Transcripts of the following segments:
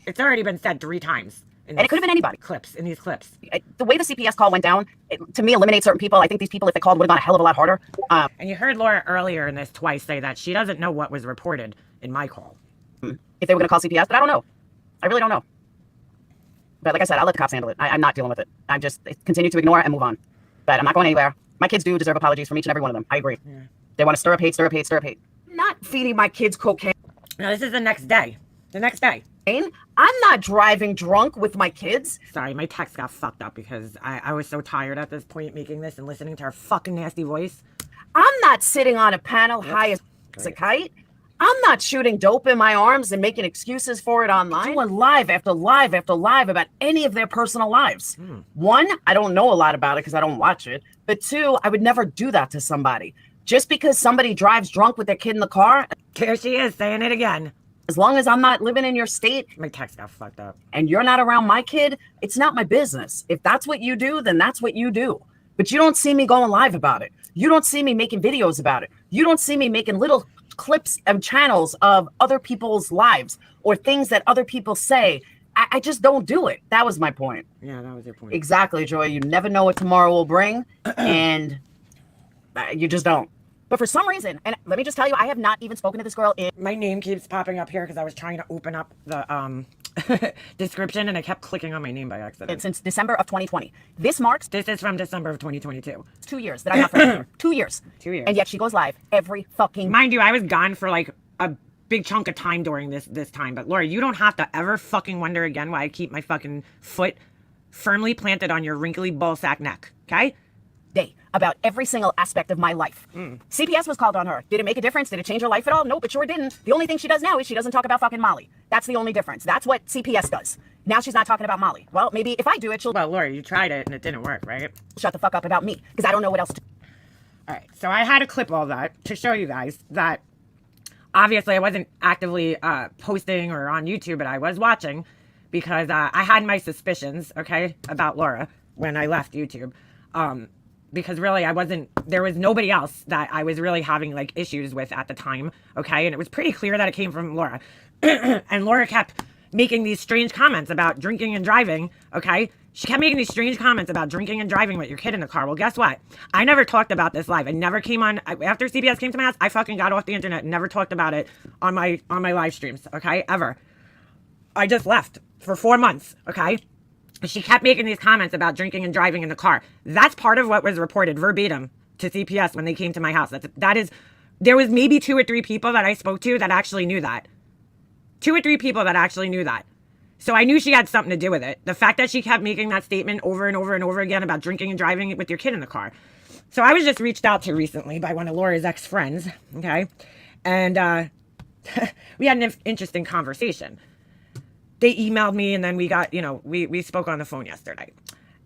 It's already been said 3 times. And it could have been anybody. In these clips. The way the CPS call went down, to me, eliminates certain people. I think these people, if they called, would have gone a hell of a lot harder. And you heard Laura earlier in this twice say that she doesn't know what was reported in my call. If they were going to call CPS, but I don't know. I really don't know. But like I said, I'll let the cops handle it. I'm not dealing with it. I'm just continue to ignore it and move on. But I'm not going anywhere. My kids do deserve apologies from each and every one of them. I agree. Yeah. They want to stir up hate, stir up hate, stir up hate. I'm not feeding my kids cocaine. No, this is the next day. The next day. I'm not driving drunk with my kids. Sorry, my text got fucked up because I was so tired at this point making this and listening to her fucking nasty voice. I'm not sitting on a panel high as a kite. I'm not shooting dope in my arms and making excuses for it online. Doing live after live after live about any of their personal lives. One, I don't know a lot about it because I don't watch it. But two, I would never do that to somebody. Just because somebody drives drunk with their kid in the car. There she is saying it again. As long as I'm not living in your state. My text got fucked up. And you're not around my kid, it's not my business. If that's what you do, then that's what you do. But you don't see me going live about it. You don't see me making videos about it. You don't see me making little clips and channels of other people's lives or things that other people say. I just don't do it. That was my point. Yeah, that was your point. Exactly, Joy. You never know what tomorrow will bring, and you just don't. But for some reason, and let me just tell you, I have not even spoken to this girl in... My name keeps popping up here because I was trying to open up the description and I kept clicking on my name by accident. Since December of 2020. This is from December of 2022. 2 years that I'm not friends with her. 2 years. 2 years. And yet she goes live every fucking... Mind you, I was gone for like a big chunk of time during this time. But Laura, you don't have to ever fucking wonder again why I keep my fucking foot firmly planted on your wrinkly ballsack neck. Okay? Day about every single aspect of my life. CPS was called on her. Did it make a difference? Did it change her life at all? Nope, it sure didn't. The only thing she does now is she doesn't talk about fucking Molly. That's the only difference. That's what CPS does. Now she's not talking about Molly. Well, maybe if I do it, she'll... Well, Laura, you tried it and it didn't work, right? Shut the fuck up about me, because I don't know what else to... All right, so I had to clip all that to show you guys that obviously I wasn't actively posting or on YouTube, but I was watching because I had my suspicions, okay, about Laura when I left YouTube. Because really there was nobody else that I was really having like issues with at the time, okay? And it was pretty clear that it came from Laura. And Laura kept making these strange comments about drinking and driving, okay? She kept making these strange comments about drinking and driving with your kid in the car. Well, guess what? I never talked about this live. I never came on, after CPS came to my house, I fucking got off the internet and never talked about it on my live streams, okay? Ever. I just left for 4 months, okay? She kept making these comments about drinking and driving in the car. That's part of what was reported verbatim to CPS when they came to my house. There was maybe 2 or 3 people that I spoke to that actually knew that. 2 or 3 people that actually knew that. So I knew she had something to do with it. The fact that she kept making that statement over and over and over again about drinking and driving with your kid in the car. So I was just reached out to recently by one of Laura's ex-friends, okay? And we had an interesting conversation. They emailed me and then we got, we spoke on the phone yesterday.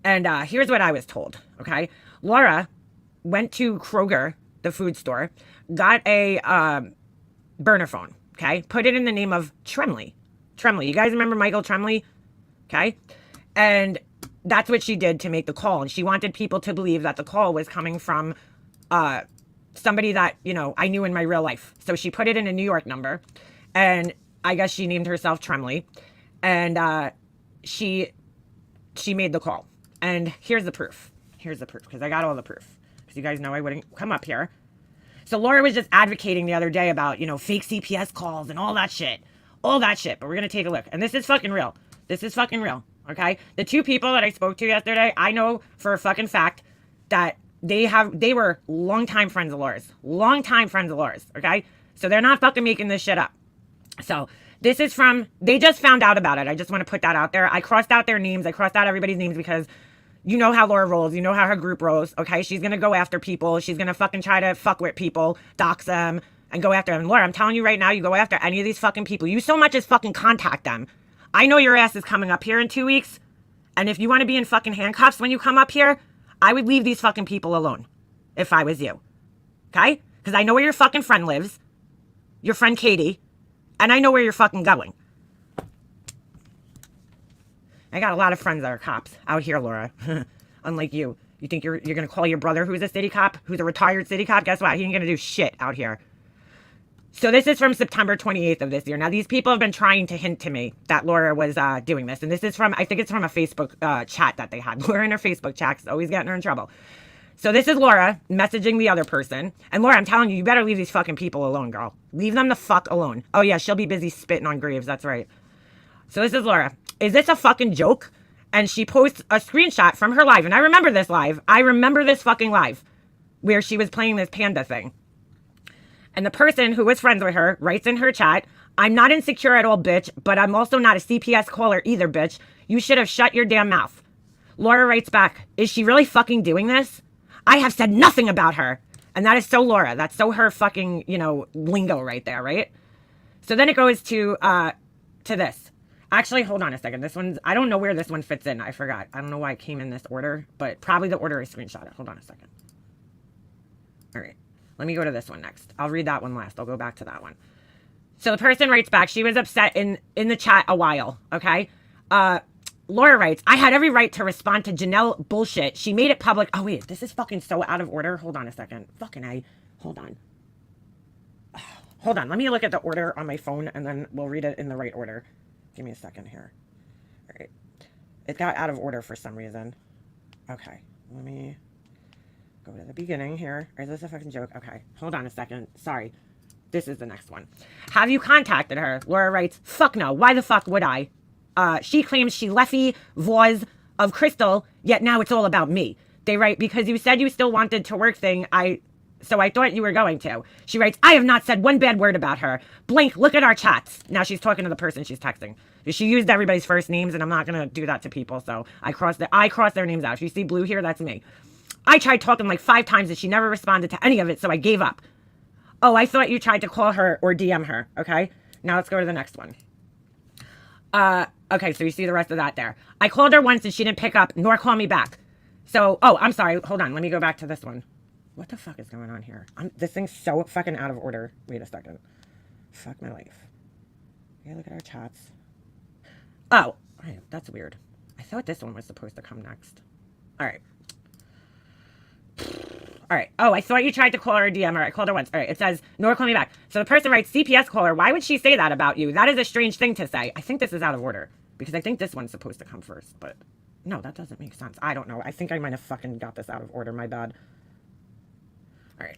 And here's what I was told, okay? Laura went to Kroger, the food store, got a burner phone, okay? Put it in the name of Tremley. You guys remember Michael Tremley? Okay? And that's what she did to make the call. And she wanted people to believe that the call was coming from somebody that, I knew in my real life. So she put it in a New York number. And I guess she named herself Tremley. And she made the call. And here's the proof. Because I got all the proof. Because you guys know I wouldn't come up here. So Laura was just advocating the other day about, fake CPS calls and all that shit. But we're going to take a look. And this is fucking real. Okay? The 2 people that I spoke to yesterday, I know for a fucking fact that they were longtime friends of Laura's. Okay? So they're not fucking making this shit up. So this is they just found out about it. I just want to put that out there. I crossed out their names. I crossed out everybody's names because you know how Laura rolls. You know how her group rolls. Okay? She's going to go after people. She's going to fucking try to fuck with people, dox them, and go after them. And Laura, I'm telling you right now, you go after any of these fucking people. You so much as fucking contact them. I know your ass is coming up here in 2 weeks. And if you want to be in fucking handcuffs when you come up here, I would leave these fucking people alone. If I was you. Okay? Because I know where your fucking friend lives. Your friend Katie. And I know where you're fucking going. I got a lot of friends that are cops out here, Laura. Unlike you. You think you're going to call your brother who's a city cop? Who's a retired city cop? Guess what? He ain't going to do shit out here. So this is from September 28th of this year. Now, these people have been trying to hint to me that Laura was doing this. And this is from, I think it's from a Facebook chat that they had. Laura in her Facebook chat is always getting her in trouble. So this is Laura messaging the other person. And Laura, I'm telling you, you better leave these fucking people alone, girl. Leave them the fuck alone. Oh, yeah, she'll be busy spitting on graves. That's right. So this is Laura. Is this a fucking joke? And she posts a screenshot from her live. And I remember this live. I remember this fucking live where she was playing this panda thing. And the person who was friends with her writes in her chat, I'm not insecure at all, bitch, but I'm also not a CPS caller either, bitch. You should have shut your damn mouth. Laura writes back, is she really fucking doing this? I have said nothing about her. And that is so Laura. That's so her fucking, lingo right there, right? So then it goes to this. Actually, hold on a second. This one's, I don't know where this one fits in. I forgot. I don't know why it came in this order, but probably the order is screenshotted. Hold on a second. All right. Let me go to this one next. I'll read that one last. I'll go back to that one. So the person writes back. She was upset in the chat a while, okay? Laura writes, I had every right to respond to Janelle bullshit. She made it public. Oh, wait. This is fucking so out of order. Hold on a second. Fucking A. Hold on. Hold on. Let me look at the order on my phone, and then we'll read it in the right order. Give me a second here. All right. It got out of order for some reason. Okay. Let me go to the beginning here. Is this a fucking joke? Okay. Hold on a second. Sorry. This is the next one. Have you contacted her? Laura writes, fuck no. Why the fuck would I? She claims she leffy voice of Crystal, yet now it's all about me. They write, because you said you still wanted to work thing, so I thought you were going to. She writes, I have not said one bad word about her. Blank, look at our chats. Now she's talking to the person she's texting. She used everybody's first names, and I'm not going to do that to people, so I cross their names out. If you see blue here, that's me. I tried talking like 5 times and she never responded to any of it, so I gave up. Oh, I thought you tried to call her or DM her, okay? Now let's go to the next one. Okay, so you see the rest of that there. I called her once and she didn't pick up, nor call me back. So, oh, I'm sorry. Hold on. Let me go back to this one. What the fuck is going on here? This thing's so fucking out of order. Wait a second. Fuck my life. Yeah, look at our chats. Oh, that's weird. I thought this one was supposed to come next. All right. All right. Oh, I thought you tried to call her or DM her. I called her once. All right. It says, nor call me back. So the person writes, CPS caller. Why would she say that about you? That is a strange thing to say. I think this is out of order because I think this one's supposed to come first. But no, that doesn't make sense. I don't know. I think I might have fucking got this out of order. My bad. All right.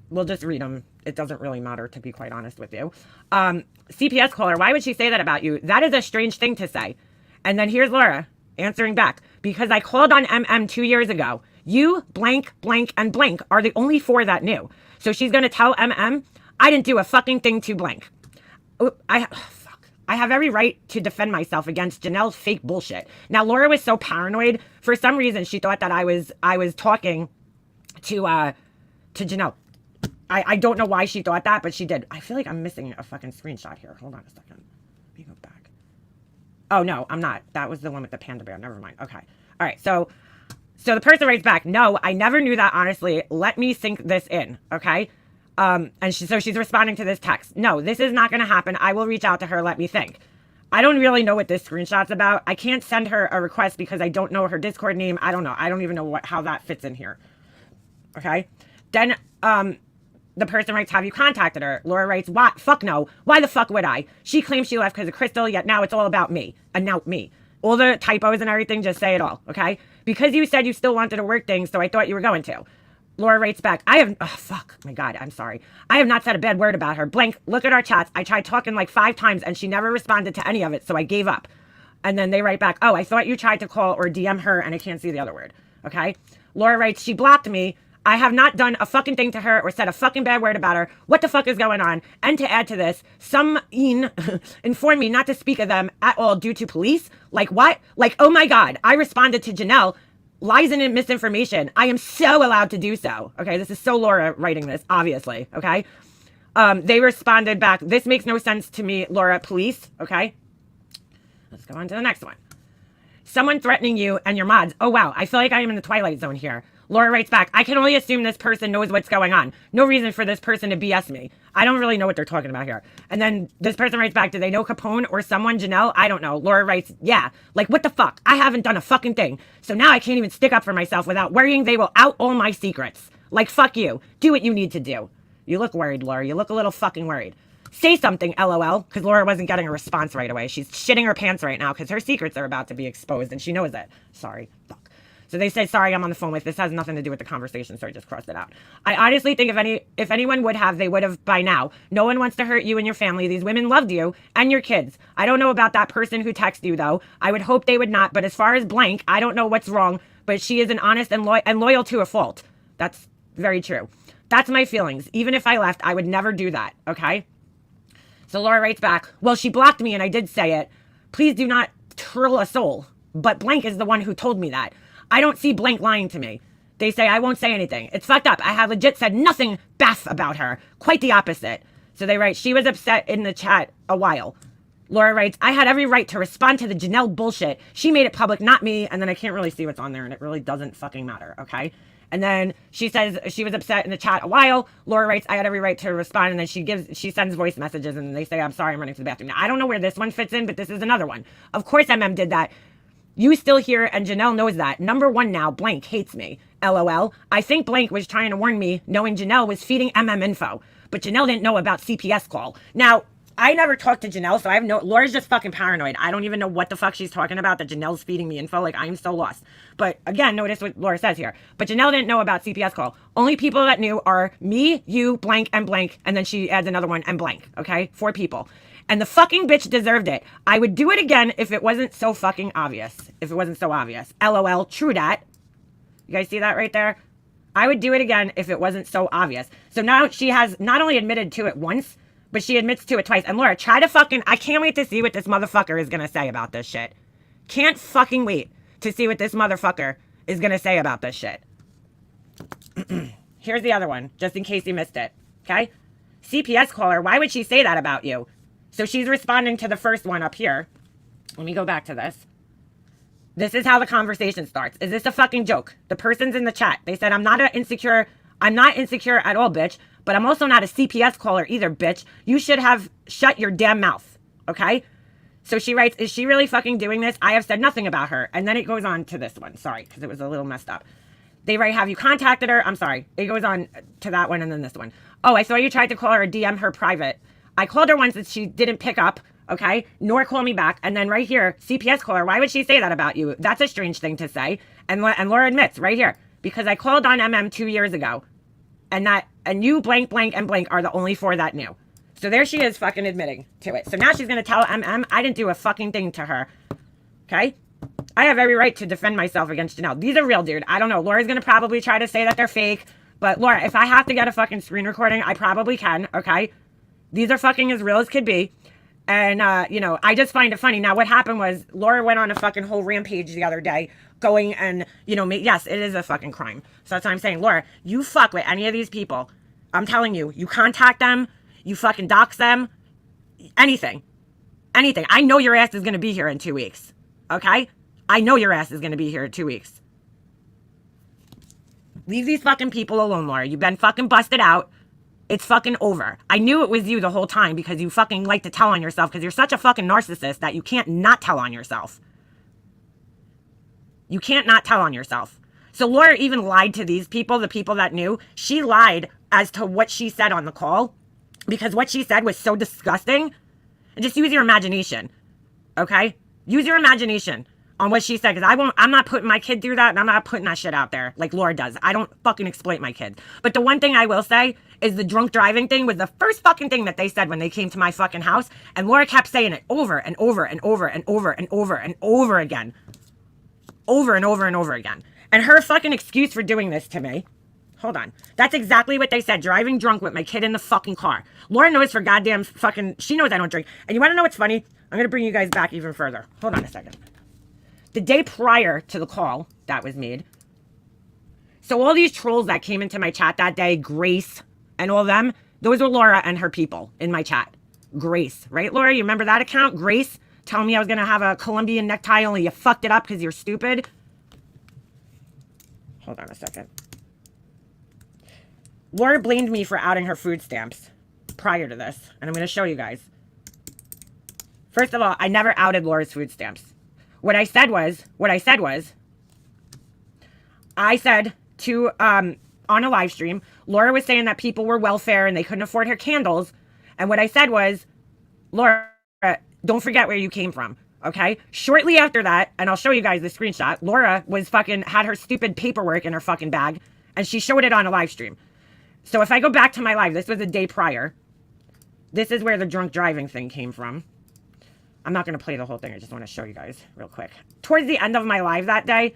We'll just read them. It doesn't really matter, to be quite honest with you. CPS caller. Why would she say that about you? That is a strange thing to say. And then here's Laura answering back. Because I called on MM 2 years ago. You, blank, blank, and blank are the only 4 that knew. So she's going to tell MM, I didn't do a fucking thing to blank. I have every right to defend myself against Janelle's fake bullshit. Now, Laura was so paranoid. For some reason, she thought that I was talking to Janelle. I don't know why she thought that, but she did. I feel like I'm missing a fucking screenshot here. Hold on a second. Let me go back. Oh, no, I'm not. That was the one with the panda bear. Never mind. Okay. All right. So the person writes back, no, I never knew that, honestly. Let me sink this in, okay? And she's responding to this text. No, this is not going to happen. I will reach out to her. Let me think. I don't really know what this screenshot's about. I can't send her a request because I don't know her Discord name. I don't know. I don't even know how that fits in here, okay? Then the person writes, have you contacted her? Laura writes, what? Fuck no. Why the fuck would I? She claims she left because of Crystal, yet now it's all about me. And now me. All the typos and everything, just say it all, okay? Because you said you still wanted to work things, so I thought you were going to. Laura writes back, fuck, my God, I'm sorry. I have not said a bad word about her. Blank, look at our chats. I tried talking like 5 times, and she never responded to any of it, so I gave up. And then they write back, oh, I thought you tried to call or DM her, and I can't see the other word, okay? Laura writes, she blocked me. I have not done a fucking thing to her or said a fucking bad word about her. What the fuck is going on? And to add to this, some informed me not to speak of them at all due to police. Like what? Like, oh my God, I responded to Janelle. Lies and misinformation. I am so allowed to do so. Okay, this is so Laura writing this, obviously. Okay. They responded back, this makes no sense to me, Laura, police. Okay. Let's go on to the next one. Someone threatening you and your mods. Oh, wow. I feel like I am in the Twilight Zone here. Laura writes back, I can only assume this person knows what's going on. No reason for this person to BS me. I don't really know what they're talking about here. And then this person writes back, do they know Capone or someone, Janelle? I don't know. Laura writes, yeah. Like, what the fuck? I haven't done a fucking thing. So now I can't even stick up for myself without worrying they will out all my secrets. Like, fuck you. Do what you need to do. You look worried, Laura. You look a little fucking worried. Say something, LOL, because Laura wasn't getting a response right away. She's shitting her pants right now because her secrets are about to be exposed, and she knows it. Sorry. Fuck. So they say, sorry, I'm on the phone with. This has nothing to do with the conversation, so I just crossed it out. I honestly think if anyone would have, they would have by now. No one wants to hurt you and your family. These women loved you and your kids. I don't know about that person who texted you, though. I would hope they would not, but as far as blank, I don't know what's wrong, but she is an honest and loyal to a fault. That's very true. That's my feelings. Even if I left, I would never do that, okay? So Laura writes back, well, she blocked me and I did say it. Please do not trill a soul. But blank is the one who told me that. I don't see blank lying to me. They say I won't say anything. It's fucked up. I have legit said nothing baff about her. Quite the opposite. So they write, she was upset in the chat a while. Laura writes, I had every right to respond to the Janelle bullshit. She made it public, not me. And then I can't really see what's on there and it really doesn't fucking matter, okay? And then she says she was upset in the chat a while. Laura writes, I had every right to respond. And then she sends voice messages and they say, I'm sorry, I'm running to the bathroom. Now, I don't know where this one fits in, but this is another one. Of course MM did that. You still here and Janelle knows that. Number one now, blank hates me. LOL. I think blank was trying to warn me knowing Janelle was feeding MM info. But Janelle didn't know about CPS call. Now, I never talked to Janelle, so I have Laura's just fucking paranoid. I don't even know what the fuck she's talking about, that Janelle's feeding me info. Like, I'm so lost. But again, notice what Laura says here. But Janelle didn't know about CPS call. Only people that knew are me, you, blank, and then she adds another one, and blank. Okay? 4 people. And the fucking bitch deserved it. I would do it again if it wasn't so fucking obvious. If it wasn't so obvious. LOL. True dat. You guys see that right there? I would do it again if it wasn't so obvious. So now she has not only admitted to it once, but she admits to it twice. And Laura, try to fucking... I can't wait to see what this motherfucker is going to say about this shit. Can't fucking wait to see what this motherfucker is going to say about this shit. Here's the other one, just in case you missed it. Okay? CPS caller, why would she say that about you? So she's responding to the first one up here. Let me go back to this. This is how the conversation starts. Is this a fucking joke? The person's in the chat. They said, I'm not insecure at all, bitch. But I'm also not a CPS caller either, bitch. You should have shut your damn mouth. Okay? So she writes, is she really fucking doing this? I have said nothing about her. And then it goes on to this one. Sorry, because it was a little messed up. They write, have you contacted her? I'm sorry. It goes on to that one and then this one. Oh, I saw you tried to call her or DM her private. I called her once and she didn't pick up, okay? Nor call me back. And then right here, CPS caller, why would she say that about you? That's a strange thing to say. And Laura admits right here, because I called on MM 2 years ago. And you blank, blank, and blank are the only 4 that knew. So there she is fucking admitting to it. So now she's going to tell MM I didn't do a fucking thing to her. Okay? I have every right to defend myself against Janelle. These are real, dude. I don't know. Laura's going to probably try to say that they're fake. But Laura, if I have to get a fucking screen recording, I probably can. Okay? These are fucking as real as could be. And, I just find it funny. Now, what happened was Laura went on a fucking whole rampage the other day going and, yes, it is a fucking crime. So that's what I'm saying. Laura, you fuck with any of these people. I'm telling you, you contact them, you fucking dox them, anything. Anything. I know your ass is going to be here in 2 weeks. Okay? I know your ass is going to be here in 2 weeks. Leave these fucking people alone, Laura. You've been fucking busted out. It's fucking over. I knew it was you the whole time because you fucking like to tell on yourself because you're such a fucking narcissist that you can't not tell on yourself. You can't not tell on yourself. So Laura even lied to these people, the people that knew. She lied as to what she said on the call because what she said was so disgusting. And just use your imagination, okay? Use your imagination on what she said because I'm not putting my kid through that and I'm not putting that shit out there like Laura does. I don't fucking exploit my kids. But the one thing I will say is the drunk driving thing was the first fucking thing that they said when they came to my fucking house. And Laura kept saying it over and over and over and over and over and over again. Over and over and over again. And her fucking excuse for doing this to me. Hold on. That's exactly what they said. Driving drunk with my kid in the fucking car. Laura knows for goddamn fucking... She knows I don't drink. And you want to know what's funny? I'm going to bring you guys back even further. Hold on a second. The day prior to the call that was made. So all these trolls that came into my chat that day, Grace and all them, those were Laura and her people in my chat. Grace, right, Laura? You remember that account? Grace telling me I was going to have a Colombian necktie, only you fucked it up because you're stupid. Hold on a second. Laura blamed me for outing her food stamps prior to this. And I'm going to show you guys. First of all, I never outed Laura's food stamps. What I said was, I said to, on on a live stream. Laura was saying that people were welfare and they couldn't afford her candles. And what I said was, Laura, don't forget where you came from. Okay. Shortly after that, and I'll show you guys the screenshot, Laura was had her stupid paperwork in her fucking bag and she showed it on a live stream. So if I go back to my live, this was a day prior. This is where the drunk driving thing came from. I'm not going to play the whole thing. I just want to show you guys real quick. Towards the end of my live that day,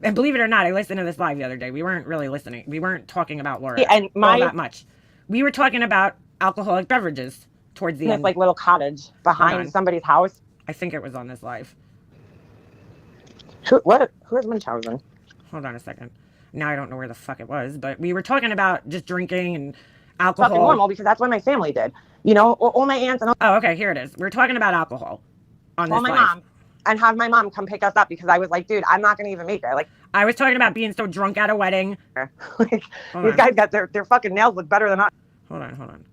and believe it or not, I listened to this live the other day. We weren't really listening. We weren't talking about Laura all that much. We were talking about alcoholic beverages towards the end. This like little cottage behind somebody's house. I think it was on this live. Who is Munchausen? Hold on a second. Now I don't know where the fuck it was, but we were talking about just drinking and alcohol. Fucking normal, because that's what my family did. You know, all my aunts and all. Oh, okay, here it is. We're talking about alcohol on this my live. mom, and have my mom come pick us up because I was like, dude, I'm not gonna even make it. Like, I was talking about being so drunk at a wedding. Like, these guys got their fucking nails look better than us. Hold on.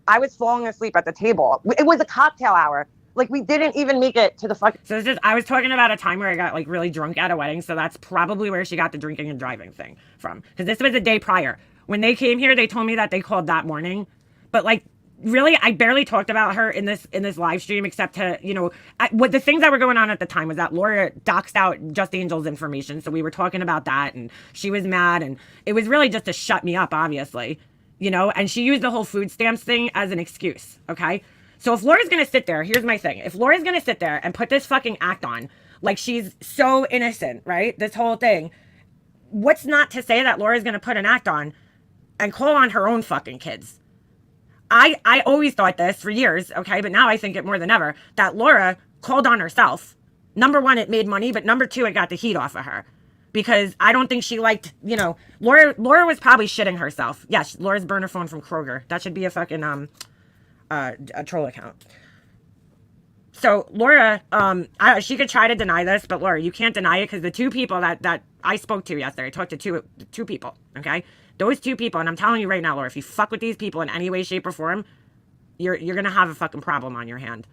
I was falling asleep at the table. It was a cocktail hour. Like, we didn't even make it to the fucking. So it's just, I was talking about a time where I got like really drunk at a wedding. So that's probably where she got the drinking and driving thing from. Because this was a day prior. When they came here, they told me that they called that morning. But like, really, I barely talked about her in this live stream, except to, you know, what the things that were going on at the time was that Laura doxed out Just Angel's information. So we were talking about that and she was mad. And it was really just to shut me up, obviously, you know, and she used the whole food stamps thing as an excuse. Okay. So if Laura's going to sit there, here's my thing. If Laura's going to sit there and put this fucking act on, like she's so innocent, right? This whole thing, what's not to say that Laura's going to put an act on and call on her own fucking kids? I always thought this for years, okay, but now I think it more than ever, that Laura called on herself. Number one, it made money, but number two, it got the heat off of her. Because I don't think she liked, you know, Laura was probably shitting herself. Yes, Laura's burner phone from Kroger. That should be a fucking, a troll account. So Laura, she could try to deny this, but Laura, you can't deny it because the two people that I spoke to yesterday, I talked to two people, okay? Those two people, and I'm telling you right now, Laura, if you fuck with these people in any way, shape, or form, you're gonna have a fucking problem on your hand.